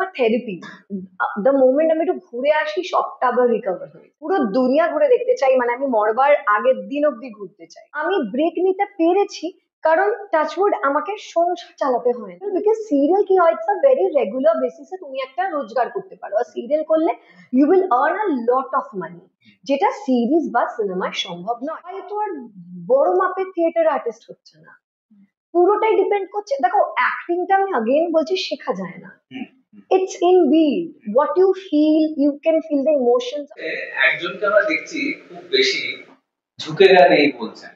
আমার therapy. The moment আমি একটু ঘুরে আসি সবটা আবার রিকভার হয়ে পুরো দুনিয়া ঘুরে দেখতে চাই, মানে আমি মরবার আগের দিন অব্দি ঘুরতে চাই। আমি ব্রেক নিতে পেরেছি কারণ টাচউড আমাকে সংসার চালাতে হয় না, বিকজ সিরিয়াল কি হয়, ইটস আ ভেরি রেগুলার বেসিসে তুমি একটা রোজগার করতে পারো, আর সিরিয়াল করলে you will earn a lot of money, যেটা সিরিজ বা সিনেমায় সম্ভব নয়। তাই তো আর বড় মাপের থিয়েটার আর্টিস্ট হচ্ছে না, পুরোটাই ডিপেন্ড করছে। দেখো অ্যাক্টিংটা আমি আগেইন বলছি শেখা যায় না, it's in build, what you feel, you can feel the emotions. একজনকে আমরা দেখছি খুব বেশি ঝুঁকে গেলে এই বলছেন,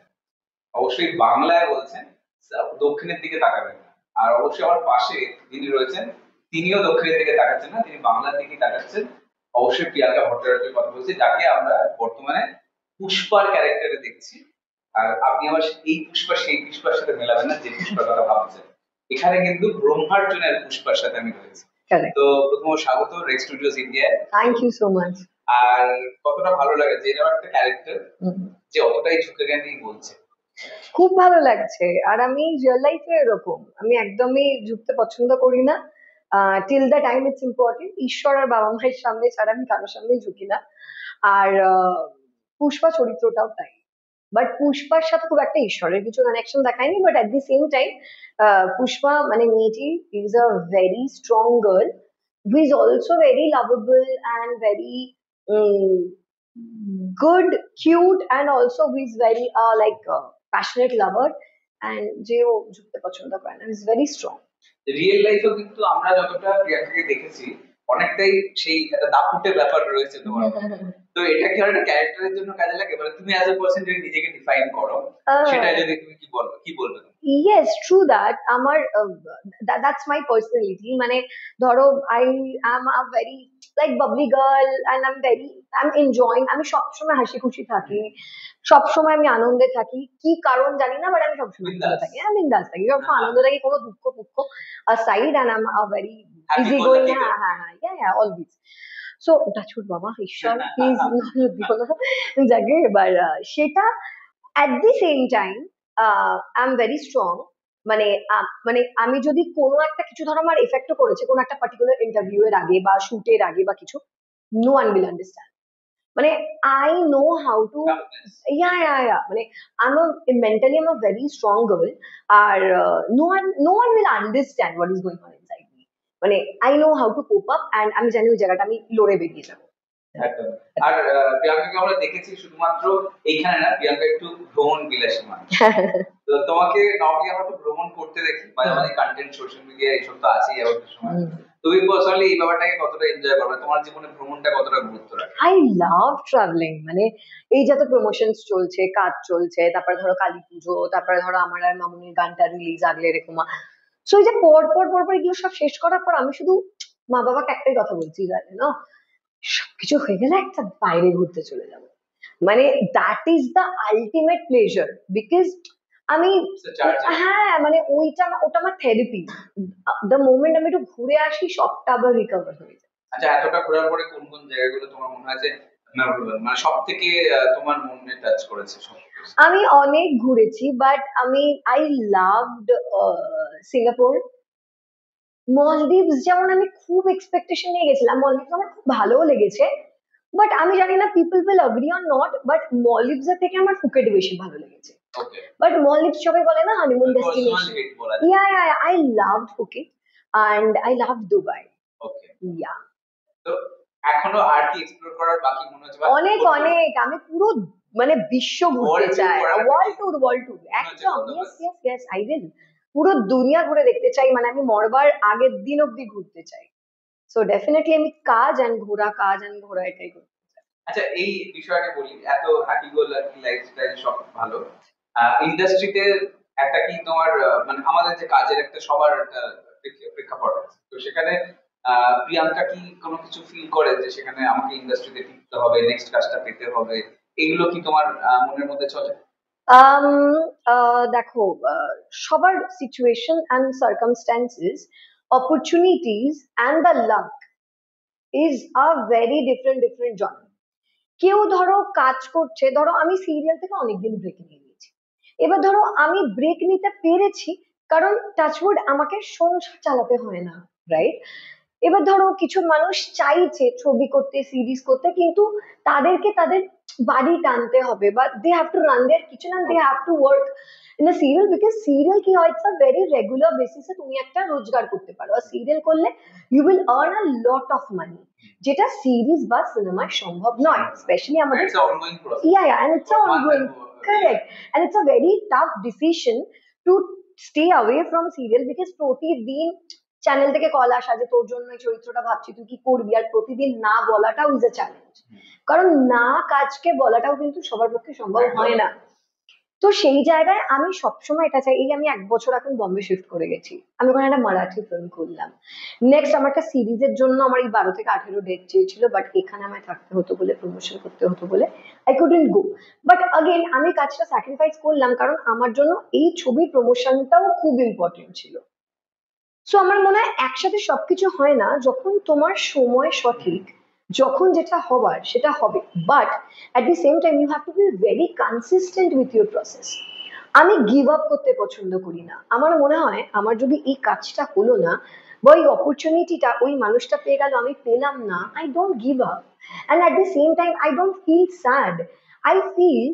অবশ্যই বাংলায় বলছেন, দক্ষিণের দিকে তাকাবেন না। আর অবশ্যই আমার পাশে যিনি রয়েছেন তিনিও দক্ষিণের দিকে তাকাচ্ছেন না, তিনি বাংলার দিকে তাকাচ্ছেন। অবশ্যই প্রিয়াঙ্কা ভট্টাচার্যের কথা বলছি, যাকে আমরা বর্তমানে পুষ্পার ক্যারেক্টারে দেখছি। আর আপনি আবার এই পুষ্পা সেই পুষ্পার সাথে মেলাবেন না যে পুষ্পার কথা ভাবছেন। এখানে কিন্তু ব্রহ্মার্জনের পুষ্পার সাথে আমি রয়েছি। তো প্রথমত স্বাগত রেক্স স্টুডিওস ইন্ডিয়ায়। Thank you so much. আর কতটা ভালো লাগে যে এরকম একটা ক্যারেক্টার যে অতটাই ঝুঁকে গেলেই বলছে। খুব ভালো লাগছে। আর আমি রিয়েল লাইফে এরকম, আমি একদমই ঝুঁকতে পছন্দ করি না। Till the time it's important, ঈশ্বর আর বাবা মায়ের সামনে ছাড়া আমি কারোর সামনেই ঝুঁকি না। আর পুষ্পা চরিত্রটাও তাই, বাট পুষ্পার সাথে খুব একটা ঈশ্বরের কিছু কানেকশন দেখায়নি, but at the same time Pushpa মানে মেয়েটি is a very strong girl, who is also very lovable and very good, cute, and also who is very like passionate lover, and যে ও ঝুঁকতে পছন্দ করে না, is very strong. রিয়েল লাইফেও কিন্তু আমরা যতটা প্রিয়াঙ্কাকে দেখেছি অনেকটাই সেই একটা দাপুটের ব্যাপার রয়েছে তোমার। তো এটা কি একটা ক্যারেক্টারের জন্য কাজে লাগে, মানে তুমি অ্যাজ এ পারসন যদি নিজেকে ডিফাইন করো সেটা যদি তুমি কি বলবে? Yes, true that. আমার that's my personality. মানে ধরো I am a very like bubbly girl and I'm enjoying. আমি সবসময় হাসি খুশি থাকি, সবসময় আমি আনন্দে থাকি, কি কারণ জানি না, বাট আমি সবসময় আনন্দে থাকি, আমি বিন্দাস থাকি, সবসময় আনন্দে থাকি, কোনো দুঃখ ফুক্ষ aside, and I'm a very easy going. হ্যাঁ হ্যাঁ হ্যাঁ, yeah always. So টাচউড বাবা ঈশ্বর প্লিজ দিও না, যাকে এবার সেটা at the same time I am very strong. মানে মানে আমি যদি কোনো একটা কিছু ধরো আমার এফেক্টও করেছে কোনো একটা পার্টিকুলার ইন্টারভিউ এর আগে বা শুটের আগে বা কিছু, নো ওয়ান উইল আন্ডারস্ট্যান্ড। মানে I know how to, yeah মানে mentally I am a very strong girl, আর no one will understand what is going on inside me. মানে I know how to cope up, and আমি জানি ওই জায়গাটা আমি লড়ে বেরিয়ে যাবো। একদম। আর প্রিয়াঙ্কাকে আমরা দেখেছি শুধুমাত্র এইখানে না, প্রিয়াঙ্কা একটু ভ্রমণ বিলাসী মানুষ। তো তোমাকে নর্মালি আমরা তো ভ্রমণ করতে দেখি, মাঝে মাঝে কন্টেন্ট সোশ্যাল মিডিয়া এইসব তো আছেই আমাদের সময়। তুমি পার্সোনালি এই ব্যাপারটাকে কতটা এনজয় করবে, তোমার জীবনে ভ্রমণটা কতটা গুরুত্ব রাখে? I love travelling. মানে এই যত প্রমোশনস চলছে, কাজ চলছে, তারপরে ধরো কালী পুজো, তারপরে ধরো আমার আর মামুনির গানটা রিলিজ আগলে রেখোমা, সো এই যে পর পর এগুলো সব শেষ করার পর আমি শুধু মা বাবাকে একটাই কথা বলছি, জানো সবকিছু হয়ে গেলে একটা বাইরে ঘুরতে চলে যাবো। মানে that is the ultimate pleasure, because আমি হ্যাঁ মানে ওটা আমার থেরাপি। দ্য মোমেন্ট আমি একটু ঘুরে আসি সবটা আবার রিকভার হয়ে যায়। আচ্ছা, এতটা ঘোরার পরে কোন কোন জায়গাগুলো তোমার মনে হয় যে মানে সব থেকে তোমার মনে টাচ করেছে? আমি অনেক ঘুরেছি, but I loved Singapore, Maldives. যেমন আমি খুব এক্সপেকটেশন নিয়ে গেছিলাম, মলদ্বীপস আমার খুব ভালোও লেগেছে, বাট আমি জানি না people will agree or not, but মলদ্বীপস এর থেকে আমার ফুকেট বেশি ভালো লেগেছে। বাট মলদ্বীপস সবাই বলে না honeymoon destination, yeah I loved Phuket and I loved Dubai. Okay, yeah. তো এখনো আর কি এক্সপ্লোর করার বাকি মনে হচ্ছে? অনেক অনেক, আমি পুরো মানে বিশ্ব ঘুরতে চাই, ওয়ার্ল্ড ট্যুর একদম। ইয়েস আই উইল, পুরো দুনিয়া ঘুরে দেখতে চাই, মানে আমি মরবার আগের দিন অব্দি ঘুরতে চাই। সো ডেফিনেটলি আমি কাজ এন্ড ঘোরা এটাই করতে চাই। আচ্ছা, এই বিষয়টা বলি, এত হ্যাপি গো লাকি লাইফস্টাইল সব ভালো, ইন্ডাস্ট্রিতে একটা কি তোমার মানে আমাদের যে কাজের একটা সবার একটা প্রেক্ষাপট আছে, তো সেখানে প্রিয়াঙ্কা কি কোনো কিছু ফিল করে যে সেখানে আমাকে ইন্ডাস্ট্রিতে টিকতে হবে, নেক্সট কাজটা পেতে হবে, এগুলো কি তোমার মনের মধ্যে চলে? দেখো, সবার situation and circumstances, opportunities and the luck is a very different zone. কেউ ধরো কাজ করছে, ধরো আমি সিরিয়াল থেকে অনেকদিন ব্রেক নিয়ে নিয়েছি, এবার ধরো আমি ব্রেক নিতে পেরেছি কারণ টাচউড আমাকে সংসার চালাতে হয় না, রাইট? এবার ধরো কিছু মানুষ চাইছে ছবি করতে, সিরিজ করতে, কিন্তু তাদেরকে তাদের বাড়ি টানতে হবে, বা they have to run their kitchen and they have to work in a serial, because serial কি হয়, ইটস আ ভেরি রেগুলার বেসিসে তুমি একটা রোজগার করতে পারো। আর সিরিয়াল করলে you will earn a lot of money, যেটা সিরিজ বা সিনেমায় সম্ভব নয়, স্পেশালি আমাদের। It's an ongoing process. Yeah, and it's For an months ongoing, correct, and it's a very tough decision to stay away from serial, because প্রতিদিন channel থেকে call আসা যে তোর জন্য এই চরিত্রটা ভাবছি, তুই কি করবি, আর প্রতিদিন না বলাটাও ইজ এ চ্যালেঞ্জ, কারণ না কাজকে বলাটাও কিন্তু সবার পক্ষে সম্ভব হয় না। তো সেই জায়গায় আমি সবসময় এটা চাই, এই আমি 1 বছর এখন বম্বে শিফট করে গেছি, আমি ওখানে একটা মারাঠি ফিল্ম করলাম, নেক্সট আমার একটা সিরিজের জন্য আমার এই 12 থেকে 18 ডেট চেয়েছিল, বাট এখানে আমায় থাকতে হতো বলে, প্রমোশন করতে হতো বলে I couldn't go. But again আমি কাজটা স্যাক্রিফাইস করলাম, কারণ আমার জন্য এই ছবির প্রমোশনটাও খুব ইম্পর্টেন্ট ছিল। সো আমার মনে হয় একসাথে সবকিছু হয় না, যখন তোমার সময় সঠিক, যখন যেটা হবার সেটা হবে, but at the same time you have to be very consistent with your process. আমি গিভ আপ করতে পছন্দ করি না, আমার মনে হয় আমার যদি এই কাজটা হলো না, বা ওই অপরচুনিটিটা ওই মানুষটা পেয়ে গেল, আমি পেলাম না, I don't give up, and at the same time I don't feel sad, I feel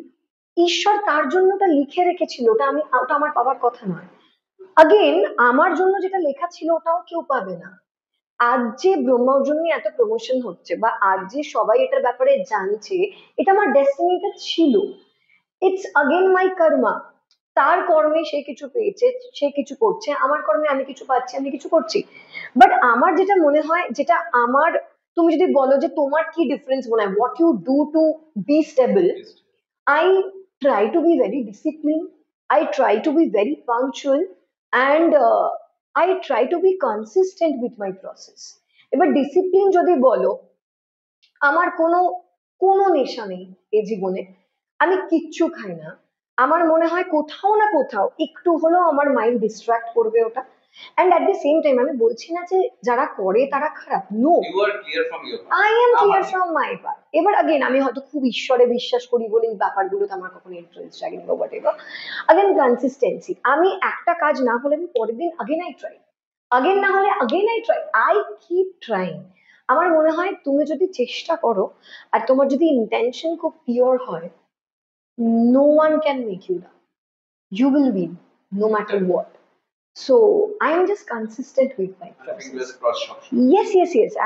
ঈশ্বর তার জন্য ওটা লিখে রেখেছিল, ওটা আমার পাওয়ার কথা নয়। अगेन আমার জন্য যেটা লেখা ছিল ওটাও কেউ পাবে না। আজ যে ব্রহ্মার জন্য এত প্রমোশন হচ্ছে, বা আজ যে সবাই এটার ব্যাপারে জানছে, এটা আমার ডেস্টিনিতে ছিল, ইটস अगेन মাই কর্মা। তার কর্মে সে কিছু পেয়েছে, সে কিছু করছে, আমার কর্মে আমি কিছু পাচ্ছি, আমি কিছু করছি। বাট আমার যেটা মনে হয়, যেটা আমার, তুমি যদি বলো যে তোমার কি ডিফারেন্স মনে হয়, what you do to be stable, I try to be very disciplined. I try to be very punctual, and I try to be consistent with my process. এবার ডিসিপ্লিন যদি বলো, আমার কোনো কোনো নেশা নেই এই জীবনে, আমি কিচ্ছু খাই না, আমার মনে হয় কোথাও না কোথাও একটু হলেও আমার মাইন্ড ডিস্ট্রাক্ট করবে ওটা, and at the same time আমি বলছি না যে যারা করে তারা খারাপ, no, You are clear from your part. I am clear from my part. এবার अगेन আমি হয়তো খুব ঈশ্বরে বিশ্বাস করি বলে এই ব্যাপারগুলোতে আমার কখনো ইন্টারেস্ট জাগেনি বা হোয়াট এভার। अगेन কনসিস্টেন্সি, আমি একটা কাজ না হলে আমি পরের দিন अगेन আই ট্রাই, अगेन না হলে again I try, I keep trying. আমার মনে হয় তুমি যদি চেষ্টা করো, আর তোমার যদি ইন্টেনশন খুব পিওর হয়, no one can make you down, you will win no matter what. So I am just consistent with my process. Fingers crossed. Yes,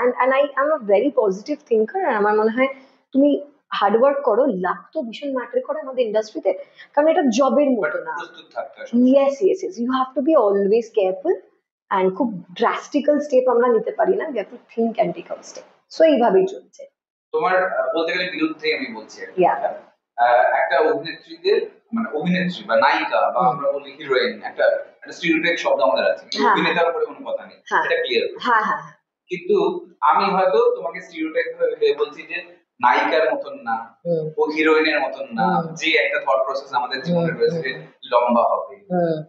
and I am a very positive thinker, আর আমার মনে হয় তুমি hard work করো, লাক তো ভীষণ matter করে আমাদের ইন্ডাস্ট্রিতে, কারণ এটা জবের But মতো না। প্রস্তুত থাকতে হয়। yes, you have to be always careful, and খুব ড্রাস্টিক্যাল স্টেপ আমরা নিতে পারি না, we have to think and take a step. So এইভাবেই চলছে। তোমার বলতে গেলে বিরুদ্ধে আমি বলছি একটা Yeah. কথা। একটা অভিনেত্রীদের মানে অভিনেত্রী বা নায়িকা বা আমরা বলি হিরোইন, একটা স্টিরিওটাইপ শব্দ আমাদের আছে, কিন্তু হ্যাঁ। অভিনেতার উপরে কোনো কথা নেই, হ্যাঁ। এটা ক্লিয়ার। হ্যাঁ, কিন্তু আমি হয়তো তোমাকে স্টিরিওটাইপ ভেবে বলছি যে নায়িকার মতন না, ও হিরোইনের মতন না, যে একটা থট প্রসেস আমাদের জীবনে রয়েছে যে লম্বা হবে,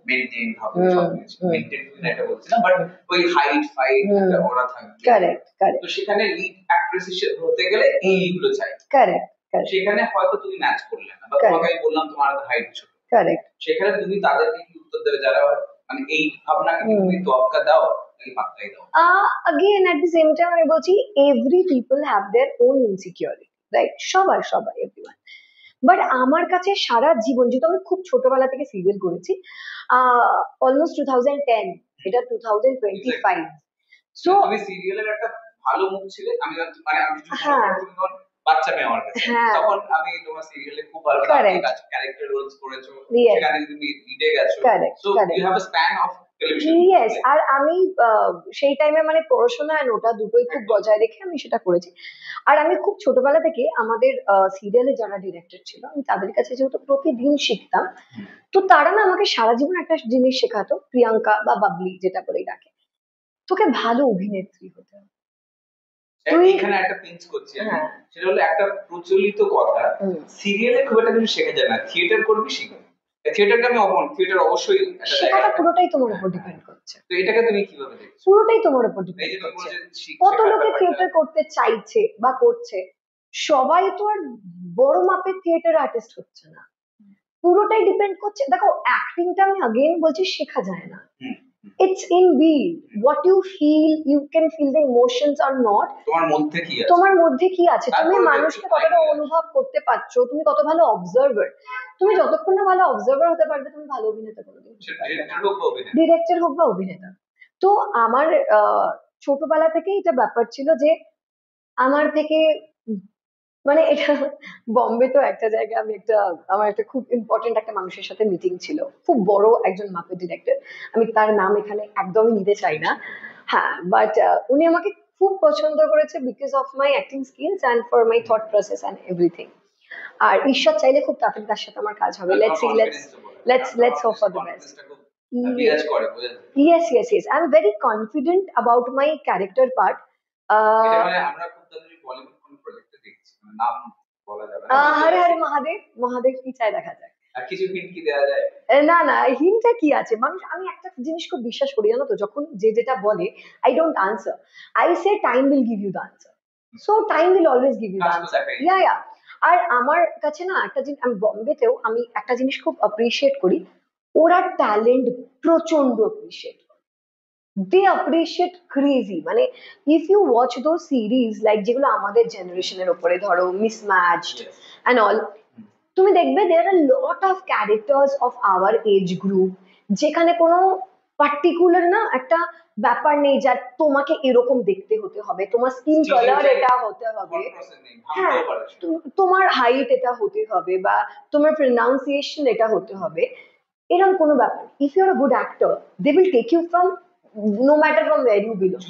মেইনটেইন হবে, সবকিছু মেইনটেইন না, এটা বলছি না, বাট ওই হাইট ফাইট একটা ওরা থাকবে, কারেক্ট, তো সেখানে লিড অ্যাক্ট্রেস হতে গেলে এইগুলো চাই, কারেক্ট, সেখানে হয়তো তুমি ম্যাচ করলে না, বা তোমাকে আমি বললাম তোমার হাইট ছোট, কারেক্ট, সেখানে তুমি তাদেরকে কি উত্তর দেবে যারা মানে এই ভাবনাকে তুমি তোয়াক্কা দাও, এই পাত্তাই দাও? Again at the same time আমি বলছি, every people have their own insecurity, right? সবার everyone, বাট আমার কাছে সারা জীবন, যেহেতু আমি খুব ছোটবেলা থেকে সিরিয়াল করেছি, অলমোস্ট 2010, এটা 2025, সো তুমি সিরিয়ালের একটা ভালো মুখ ছিলে, আমি মানে আমি যদি হ্যাঁ। তুমি তখন বাচ্চা মেয়ে আমার কাছে, হ্যাঁ। তখন আমি তোমার সিরিয়ালে খুব ভালো Correct. কাজ ক্যারেক্টার রোলস করেছো, Yes. সেখানে তুমি লিডে গেছো, Correct, so correct. You have a span of television. Yes, আর আমি সেই টাইমে মানে পড়াশোনা আর ওটা দুটোই খুব বজায় রেখে আমি সেটা করেছি। আর আমি খুব ছোটবেলা থেকে আমাদের সিরিয়ালে যারা ডিরেক্টর ছিল, আমি তাদের কাছে যেহেতু প্রতিদিন শিখতাম, তো তারা না আমাকে সারা জীবন একটা জিনিস শেখাতো, প্রিয়াঙ্কা বা বাবলি যেটা বলেই ডাকে, তোকে ভালো অভিনেত্রী হতে হবে। এখানে একটা পিঞ্চ করছি আমি, হ্যাঁ। সেটা হলো একটা প্রচলিত কথা, সিরিয়ালে খুব একটা কিছু শেখা যায় না, থিয়েটার করবি শিখবে। থিয়েটারটা আমি থিয়েটার অবশ্যই একটা সেটা জায়গা, পুরোটাই তোমার উপর ডিপেন্ড করছে, তো এটাকে তুমি কিভাবে দেখছো? পুরোটাই তোমার উপর এই ডিপেন্ড যে তুমি করছে। বলছো যে কত শেখার লোকে ব্যাপারটা। থিয়েটার করতে চাইছে বা করছে, সবাই তো আর বড় মাপের থিয়েটার আর্টিস্ট হচ্ছে না, পুরোটাই ডিপেন্ড করছে। দেখো অ্যাক্টিংটা আমি अगेन বলছি শেখা যায় না, It's inbuilt. What you feel, you can feel the emotions or not. তোমার মধ্যে কি আছে, তোমার মধ্যে কি আছে, তুমি তারপরে মানুষকে একটু কতটা idea। অনুভব করতে পারছো, তুমি কত ভালো অবজার্ভার। তুমি যতক্ষণ না ভালো অবজার্ভার হতে পারবে, তুমি ভালো অভিনেতা কোনোদিন হতে সে পারবে না। ডিরেক্টর হোক বা অভিনেতা। ডিরেক্টর হোক বা অভিনেতা। তো আমার ছোটবেলা থেকেই এটা ব্যাপার ছিল যে আমার থেকে মানে এটা বম্বে তো একটা জায়গায় আমি একটা আমার একটা খুব ইম্পর্টেন্ট একটা মানুষের সাথে মিটিং ছিল, খুব বড় একজন মাপের ডিরেক্টর। আমি তার নাম এখানে একদমই নিতে চাই না। হ্যাঁ, বাট উনি আমাকে খুব পছন্দ করেছে because of my acting skills and for my thought process and everything. আর ঈশ্বর চাইলে খুব তাড়াতাড়ি তার সাথে আমার কাজ হবে। আর লেটস তোমার সি, লেটস কনফিডেন্স বলে, লেটস কারণ লেটস তোমার হোপ ফর দ্য বেস্ট। কনফিডেন্সটা খুব বিরাজ করে, বোঝা যায়। Yes, yes, yes. I'm very confident about my character part. এটা Uh, মানে আমরা খুব তাড়াতাড়ি বলিউড কোন প্রজেক্টে দেখছি, মানে নাম বলা যাবে না, বুঝতে হরে পারছি। হরে মহাদেব, মহাদেব কি চায় দেখা যাক। আর কিছু হিন্ট কি দেওয়া যায়? না না, হিন্টটা কি আছে, মানুষ, আমি একটা জিনিস খুব বিশ্বাস করি জানো তো, যখন যে যেটা বলে, I don't answer, I say time will give you the answer. So time will always give you the কাজ তো আনসার। দেখাই। ইয়া ইয়া। আর আমার কাছে না একটা জিনিস, আমি বম্বেতেও আমি একটা জিনিস খুব অ্যাপ্রিসিয়েট করি, ওরা ট্যালেন্ট প্রচন্ড অ্যাপ্রিসিয়েট, they appreciate crazy, মানে if you watch those series like যেগুলো আমাদের জেনারেশনের উপরে, ধরো মিসম্যাচড Yes. and all, তুমি দেখবে there are a lot of characters of our age group যেখানে কোনো পার্টিকুলার না একটা ব্যাপার নেই যা তোমাকে এরকম দেখতে হতে হবে, তোমার স্কিন কালার এটা হতে হবে, হ্যাঁ, তোমার হাইট এটা হতে হবে, বা তোমার প্রনাউন্সিয়েশন এটা হতে হবে, এরকম কোনো ব্যাপার। If you are a good actor, they will take you from no matter from where you belong.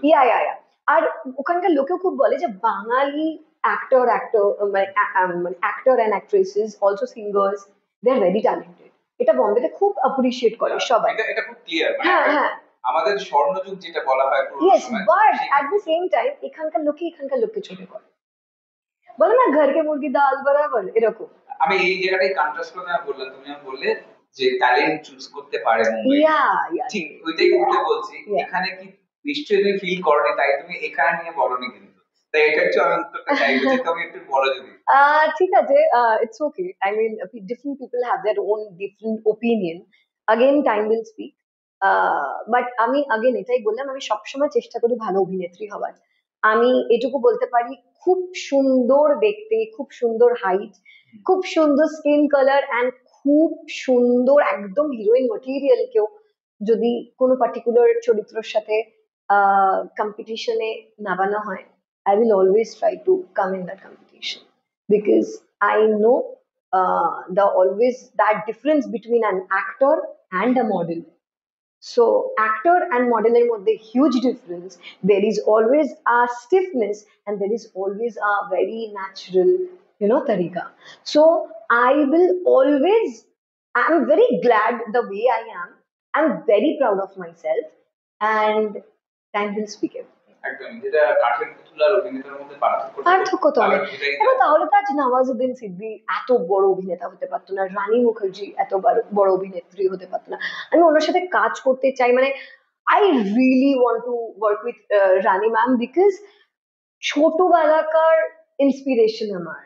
Yeah yeah yeah. আর ওখানকার লোকেও খুব বলে যে বাঙালি অ্যাক্টর অ্যাক্টর মানে actor and actresses also singers, they are very talented. এটা বম্বেতে খুব অ্যাপ্রিসিয়েট করে সবাই। এটা খুব ক্লিয়ার, মানে হ্যাঁ হ্যাঁ। আমাদের স্বর্ণযুগ যেটা বলা হয় পুরো ইয়েস, সময়। But at the same time এখানকার লোককে ছোট করে, বলে না ঘরকে মুরগি ডাল বরাবর, এরকম। আমি এই জায়গাটাই কন্ট্রাস্ট করে আমি বললাম, তুমি আমি বললে যে ট্যালেন্ট চুজ করতে পারে মুম্বাই, ইয়া ইয়া, ঠিক ওইটাই উল্টে বলছি। Yeah. এখানে কি নিশ্চয়ই তুমি ফিল করনি, তাই তুমি এখানে নিয়ে বলনি, কিন্তু তাই এটা হচ্ছে আমি উত্তরটা চাইবো যে তুমি একটু বলো যদি। ঠিক আছে, it's okay, I mean different people have their own different opinion, again time will speak. But আমি अगेन এটাই বললাম, আমি সবসময় চেষ্টা করি ভালো অভিনেত্রী হওয়ার। আমি এটুকু বলতে পারি, খুব সুন্দর দেখতে, খুব সুন্দর হাইট, খুব সুন্দর স্কিন কালার অ্যান্ড খুব সুন্দর একদম হিরোইন মেটেরিয়াল কেউ যদি কোনো পার্টিকুলার চরিত্রের সাথে কম্পিটিশনে নামানো হয়, I will always try to come in that competition because I know the always that difference between an actor and a model. So actor and model এর মধ্যে huge difference. There is always a stiffness and there is always a very natural, tarika. So I will always, I'm very glad the way I am. I'm very proud of myself and time will speak everything. একদম, যেটা কাঠের পুতুল আর অভিনেতার মধ্যে পার্থক্য তো অনেক। এটাই। এবার তাহলে তো আজ নওয়াজুদ্দিন সিদ্দিকী এত বড় অভিনেতা হতে পারতো না, রানী মুখার্জি এত বড় অভিনেত্রী হতে পারতো না। আমি ওনার সাথে কাজ করতে চাই, মানে I really want to work with Rani ma'am because ছোটবেলাকার ইন্সপিরেশন আমার।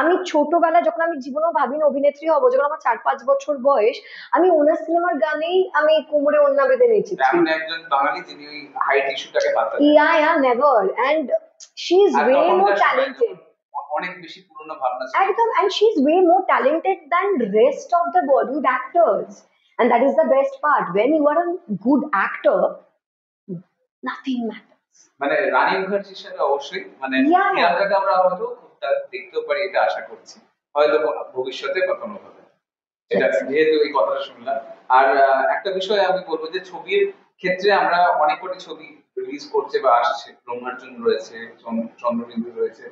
আমি ছোটবেলায় যখন আমি জীবনেও ভাবিনি অভিনেত্রী হবো, যখন আমার 4-5 বছর বয়স, আমি ওনার সিনেমার গানেই আমি কোমরে ওড়না বেঁধে নেচেছি। এমন একজন বাঙালি যিনি ওই হাইট ইস্যুটাকে পাত্তা দেন। Yeah never, and she is way more talented, অনেক বেশি পুরনো ভাবনা ছিল একদম, and she's way more talented than rest of the Bollywood actors, and that is the best part. When you are a good actor, nothing matters. মানে রানী মুখার্জির সাথে অবশ্যই, মানে Yeah. প্রিয়াঙ্কাকে আমরা হয়তো খুব দেখতেও পারি, এটা আশা করছি হয়তো ভবিষ্যতে কখনো হবে, এটা যেহেতু এই কথাটা শুনলাম। আর একটা বিষয় আমি বলবো যে ছবির ক্ষেত্রে আমরা অনেক কটি ছবি রিলিজ করছে বা আসছে, ব্রহ্মার্জন রয়েছে, চন্দ্রবিন্দু রয়েছে।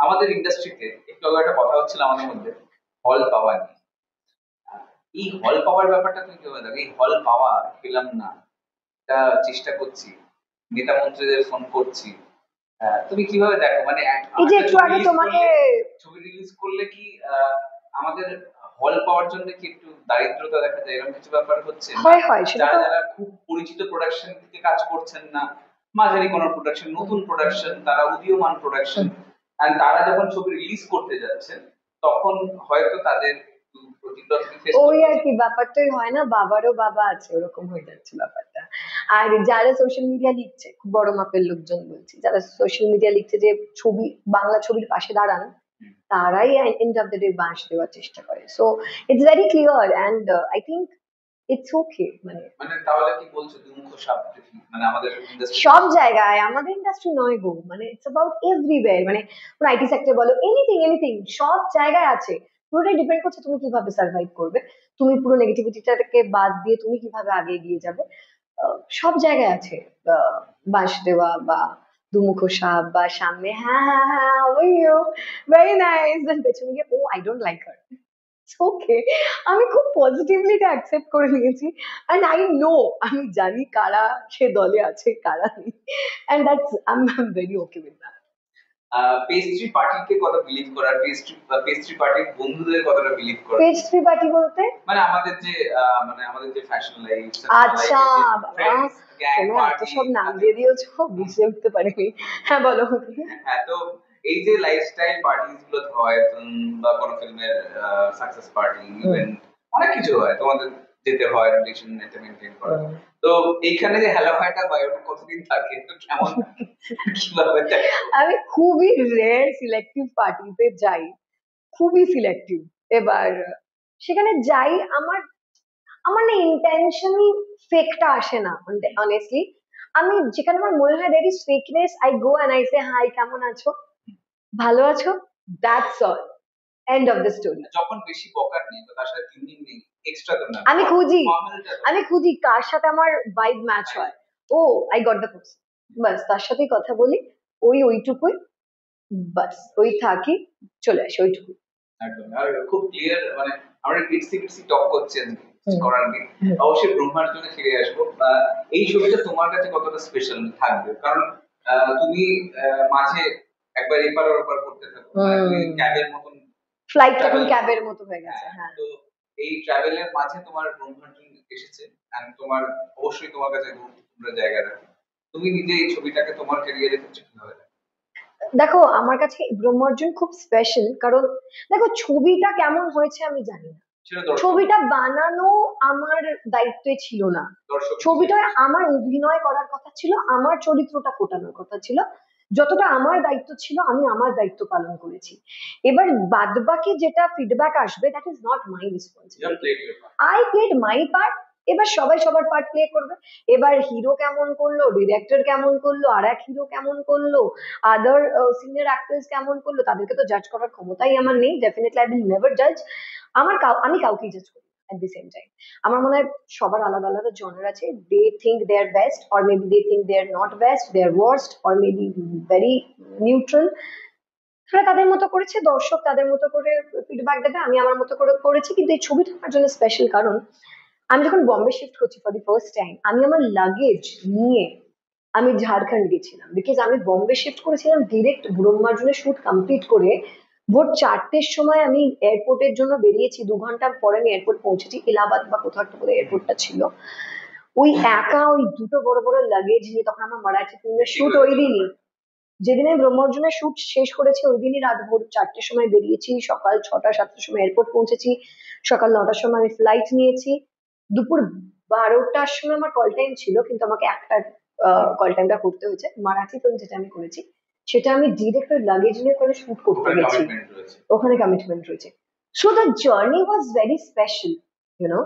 আমাদের ইন্ডাস্ট্রিতে একটু আগে একটা কথা হচ্ছিল আমাদের মধ্যে হল পাওয়া নিয়ে। এই হল পাওয়ার ব্যাপারটা তুমি কিভাবে দেখো? এই হল পাওয়া পেলাম না, এটা চেষ্টা করছি, নেতা মন্ত্রীদের ফোন করছি, তুমি কিভাবে দেখো? মানে এই যে একটু আগে তোমাকে ছবি রিলিজ করলে কি আমাদের হল পাওয়ার জন্য কি একটু দারিদ্রতা দেখা যায়, এরকম কিছু ব্যাপার হচ্ছে? হয় সেটা তো, যারা খুব পরিচিত প্রোডাকশন থেকে কাজ করছেন না, মাঝারি কোনো প্রোডাকশন, নতুন প্রোডাকশন, তারা উদীয়মান প্রোডাকশন, আর তারা যখন ছবি রিলিজ করতে যাচ্ছেন তখন হয়তো তাদের প্রতিক্রিয়া ফেস ওই আর কি ব্যাপারটাই হয় না, বাবারও বাবা আছে, ওরকম হয়ে যাচ্ছে ব্যাপারটা। আর যারা সোশ্যাল মিডিয়া লিখছে, খুব বড় মাপের লোকজন বলছি, যারা সোশ্যাল মিডিয়া লিখছে যে ছবি, বাংলা ছবির পাশে দাঁড়ান, তারাই এন্ড অফ দ্য ডে বাঁশ দেওয়ার চেষ্টা করে। So it's very clear and I think it's okay. মানে মানে তাহলে কি বলছো দুমুখ সাপ মানে আমাদের ইন্ডাস্ট্রি সব জায়গায়, আমাদের ইন্ডাস্ট্রি নয় গো, মানে ইটস অ্যাবাউট এভরিওয়্যার, মানে আইটি সেক্টর বলো, এনিথিং এনিথিং, সব জায়গায় আছে। পুরোটাই ডিপেন্ড করছে তুমি কিভাবে সার্ভাইভ করবে, তুমি পুরো নেগেটিভিটিটাকে বাদ দিয়ে তুমি কিভাবে আগে এগিয়ে যাবে। সব জায়গায় আছে বাঁশ দেওয়া বা দুমুখো সাপ, বা সামনে হ্যাঁ হ্যাঁ হ্যাঁ ওই ভেরি নাইস, পেছনে গিয়ে ও আই ডোন্ট লাইক হার, ওকে। আমি খুব পজিটিভলি এটা অ্যাকসেপ্ট করে নিয়েছি, এন্ড আই নো, আমি জানি কারা সে দলে আছে কারা নেই, and that's I am very okay with that. পেস্ট্রি পার্টিকে কত বিলিভ করার, পেস্ট্রি পার্টির বন্ধুদের কতটা বিলিভ করার? পেস্ট্রি পার্টি বলতে মানে আমাদের যে ফ্যাশন লাইফ, আচ্ছা, বাবা তোমরা এত সব নাম দিয়ে দিয়েছো, বুঝে উঠতে পারিনি। হ্যাঁ বলো। হ্যাঁ, তো এই যে লাইফস্টাইল পার্টিস গুলো হয়, বা কোনো ফিল্মের সাকসেস পার্টি ইভেন্ট, অনেক কিছু হয়, তোমাদের যেতে হয় রিলেশন এটা মেনটেন করা। তো এইখানে যে হ্যালো হাইটা হয় ওটা কতদিন থাকে, তো কেমন কিভাবে থাকে? আমি খুবই রেয়ার সিলেক্টিভ পার্টিতে যাই, খুবই সিলেক্টিভ। এবার সেখানে যাই, আমার আমার না ইন্টেনশনই ফেকটা আসে না, অনেস্টলি। আমি যেখানে আমার মনে হয় that is fakeness, I go and I say hi, কেমন আছো, ভালো আছো, that's all, end of the story. যখন বেশি বকার নেই তো তার সাথে টিউনিং নেই, এক্সট্রা তো না, আমি খুঁজি, ফর্মালটা আমি খুঁজি কার সাথে আমার ভাইব ম্যাচ হয়। ও আই গট দ্য পারসন, বাস তার সাথেই কথা বলি, ওইটুকুই, বাস ওই থাকি, চলে আসি ওইটুকুই। একদম। আর খুব ক্লিয়ার, মানে আমরা কিডসি কিডসি টক করছেন হুম। করার নেই, অবশ্যই ব্রহ্মার জন্য ফিরে আসবো। এই ছবিটা তোমার কাছে কতটা স্পেশাল থাকবে, কারণ তুমি মাঝে একবার এপার আর ওপার করতে থাকো, মানে তুমি ক্যাবের মতন, ফ্লাইট তখন ক্যাবের মতো হয়ে গেছে। হ্যাঁ, তো এই ট্রাভেলের মাঝে তোমার ব্রহ্মার্জন এসেছে, and তোমার অবশ্যই তোমার কাছে গুরুত্বপূর্ণ জায়গা রাখে। তুমি নিজে এই ছবিটাকে তোমার ক্যারিয়ারে ক্ষেত্রে কিভাবে দেখো? দেখো আমার কাছে ব্রহ্মার্জন খুব স্পেশাল, কারণ দেখো ছবিটা কেমন হয়েছে আমি জানি না, সেটা দর্শক, ছবিটা বানানো আমার দায়িত্বে ছিল না, দর্শক ছবিটা আমার অভিনয় করার কথা ছিল, আমার চরিত্রটা ফোটানোর কথা ছিল, যতটা আমার দায়িত্ব ছিল আমি আমার দায়িত্ব পালন করেছি। এবার বাদবাকি যেটা ফিডব্যাক আসবে, that is not my responsibility, I played my part. এবার সবাই সবার পার্ট প্লে করবে। এবার হিরো কেমন করলো, ডিরেক্টর কেমন করলো, আর এক হিরো কেমন করলো, আদার সিনিয়র অ্যাক্টর্স কেমন করলো, তাদেরকে তো জাজ করার ক্ষমতাই আমার নেই, ডেফিনেটলি আই উইল নেভার জাজ। আমি কাউকেই জাজ করি এট দি সেম টাইম। আমার মনে হয় সবার আলাদা আলাদা জনার আছে, they think they are best, or maybe they think they are not best, they are worst, or maybe very neutral. তারা তাদের মতো করেছে, দর্শক তাদের মতো করে ফিডব্যাক দেবে, আমি আমার মতো করে করেছি। কিন্তু এই ছবিটা আমার জন্য স্পেশাল, কারণ আমি যখন বম্বে শিফট করছি ফর দি ফার্স্ট টাইম, আমি আমার লাগেজ নিয়ে আমি ঝাড়খণ্ড গেছিলাম, বিকজ আমি বম্বে শিফট করেছিলাম ডিরেক্ট ব্রহ্মার্জনের শুট কমপ্লিট করে। ভোর 4টের সময় আমি এয়ারপোর্টের জন্য বেরিয়েছি, 2 ঘন্টা পরে আমি এয়ারপোর্ট পৌঁছেছি, এলাহাবাদ বা কোথাও একটা বলে এয়ারপোর্টটা ছিল। ওই একা ওই দুটো বড় বড় লাগেজ নিয়ে, তখন আমার মারাঠি ফিল্মের শুট ওই দিনই, যেদিন আমি ব্রহ্মার্জনের শুট শেষ করেছি ওই দিনই রাত ভোর 4টের সময় বেরিয়েছি, সকাল 6টা 7টার সময় এয়ারপোর্ট পৌঁছেছি, সকাল 9টার সময় আমি ফ্লাইট নিয়েছি, দুপুর 12টার সময় আমার কল টাইম ছিল, কিন্তু আমাকে একটা কল টাইমটা করতে হয়েছে। মারাঠি ফিল্ম যেটা আমি করেছি, সেটা আমি ডিরেক্ট ওই লাগেজ নিয়ে করে শুট করতে গেছি, ওখানে কমিটমেন্ট রয়েছে। So the journey was very special, you know,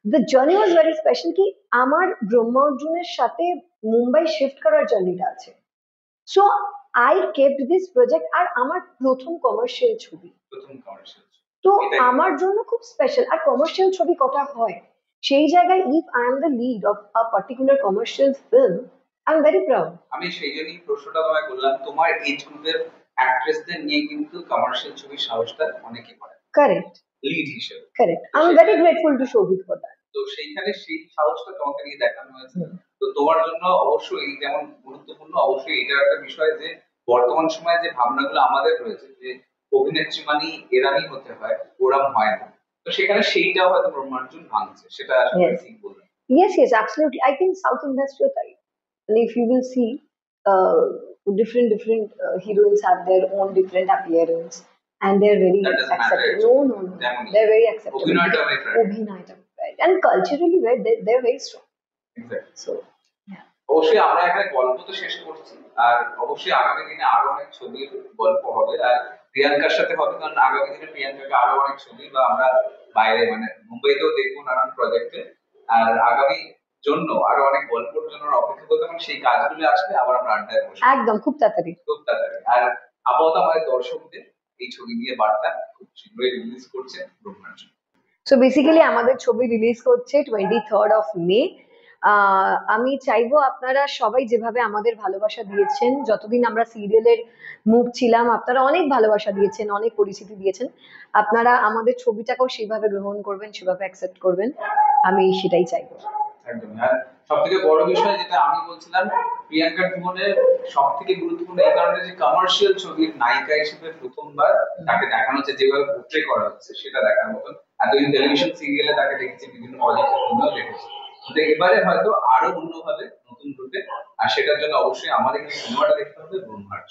the journey was very special. কি আমার ব্রহ্মার্জুনের সাথে মুম্বাই শিফট করার জার্নিটা আছে। So I kept this project, আর আমার প্রথম কমার্শিয়াল ছবি, তো আমার জন্য খুব স্পেশাল। আর কমার্শিয়াল ছবি কটা হয়, সেই জায়গায় if I am the lead of a particular commercial film, I am very proud. আমি সেই জন্যই প্রশ্নটা তোমায় করলাম, তোমার এজ গ্রুপের অ্যাক্ট্রেসদের নিয়ে কিন্তু কমার্শিয়াল ছবির সাহসটা অনেকে করে, কারেক্ট, লিড হিসেবে। Correct, I am very grateful to Shovik for that. তো সেইখানে সেই সাহসটা তোমাকে নিয়ে দেখানো হয়েছে। তো তোমার জন্য অবশ্যই যেমন গুরুত্বপূর্ণ, অবশ্যই এটা একটা বিষয় যে বর্তমান সময়ে যে ভাবনাগুলো আমাদের রয়েছে যে অভিনেত্রী মানে এরামই হতে হয়, ওরম হয় না। তো সেখানে সেইটাও হয়তো ব্রহ্মার্জন ভাঙছে, সেটা আসলে ঠিক বললেন। Yes, yes, absolutely. I think South industry type. And if you will see, different heroines have their own different appearance. and they're very That doesn't matter accepting. actually. No. যেমনই They're very accepting. অভিনয়টা আমি try করি। অভিনয়টা right. And culturally, right, they're very strong. Exactly. So, yeah. অবশ্যই আমরা এখানে গল্প তো শেষ করছি, আর অবশ্যই আগামী দিনে আরো অনেক ছবির গল্প হবে, আর প্রিয়াঙ্কার সাথে হবে, কারণ আগামী দিনে প্রিয়াঙ্কাকে আরো অনেক ছবি বা আমরা বাইরে মানে মুম্বাইতেও দেখবো নানান প্রজেক্টে, আর আগামী জন্য আরো অনেক গল্পের জন্য আমরা অপেক্ষা করতে পারি। সেই কাজগুলো আসলে আবার আমরা আড্ডায় বসবো একদম খুব তাড়াতাড়ি। আর আপাতত আমাদের দর্শকদের এই ছবি নিয়ে বার্তা খুব শীঘ্রই রিলিজ করছে ব্রহ্মাণ্ড। সো বেসিক্যালি আমাদের ছবি রিলিজ করছে 23rd of May। আমি চাইবো আপনারা সবাই যেভাবে আমাদের ভালোবাসা দিয়েছেন, যতদিন আমরা সিরিয়ালের মুখ ছিলাম আপনারা অনেক ভালোবাসা দিয়েছেন, অনেক পরিচিতি দিয়েছেন, আপনারা আমাদের ছবিটাকেও সেভাবে গ্রহণ করবেন, সেভাবে অ্যাকসেপ্ট করবেন, আমি সেটাই চাইবো। একদম। আর সব থেকে বড় বিষয় যেটা আমি বলছিলাম, প্রিয়াঙ্কার জীবনে সব থেকে গুরুত্বপূর্ণ এই কারণে যে কমার্শিয়াল ছবির নায়িকা হিসেবে প্রথমবার তাকে দেখানো হচ্ছে, যেভাবে পোর্ট্রে করা হচ্ছে সেটা দেখার মতন। এতদিন টেলিভিশন সিরিয়ালে তাকে দেখেছি বিভিন্ন প্রজেক্টে, তুমিও দেখেছি, কিন্তু এবারে হয়তো আরো অন্যভাবে নতুন রূপে, আর সেটার জন্য অবশ্যই আমাদের কিন্তু সিনেমাটা দেখতে হবে ব্রহ্মাণ্ড।